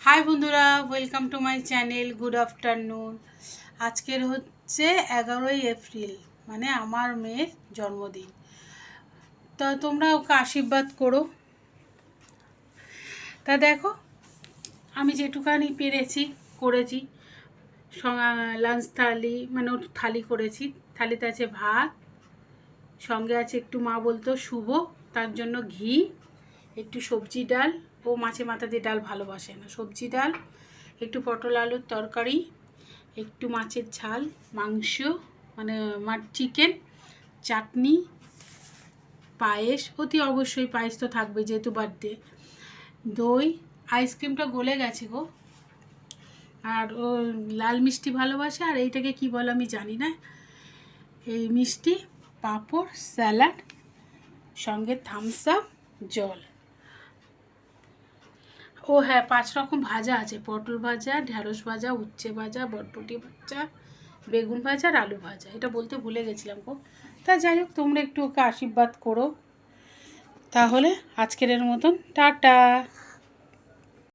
High বন্ধুরা, welcome to my channel. Good afternoon. আজকের হচ্ছে 11ই এপ্রিল, মানে আমার মেয়ের জন্মদিন। তা তোমরা ওকে আশীর্বাদ করো। তা দেখো, আমি যেটুকানি পেরেছি করেছি। লাঞ্চ থালি, মানে ওর থালি করেছি। থালিতে আছে ভাত, সঙ্গে আছে একটু, মা বলতো শুভ, তার জন্য ঘি, একটু সবজি ডাল। ও মাছে মাথা দিয়ে ডাল ভালোবাসে না। সবজি ডাল, একটু পটল আলুর তরকারি, একটু মাছের ঝাল, মাংস মানে চিকেন, চাটনি, পায়েস, অতি অবশ্যই পায়েস তো থাকবে যেহেতু বার্থডে, দই। আইসক্রিমটা গলে গেছে গো। আর ও লাল মিষ্টি ভালোবাসে, আর এইটাকে কি বলে আমি জানি না। এই মিষ্টি, পাঁপড়, স্যালাড, সঙ্গে থামস আপ, জল। ও হ্যাঁ, 5 রকম ভাজা আছে: পটল ভাজা, ঢ্যাঁড়স ভাজা, উচ্ছে ভাজা, বটবটি ভাজা, বেগুন ভাজা আর আলু ভাজা। এটা বলতে ভুলে গেছিলাম গো। তা যাই হোক, তোমরা একটু ওকে আশীর্বাদ করো। তাহলে আজকের মতন টাটা।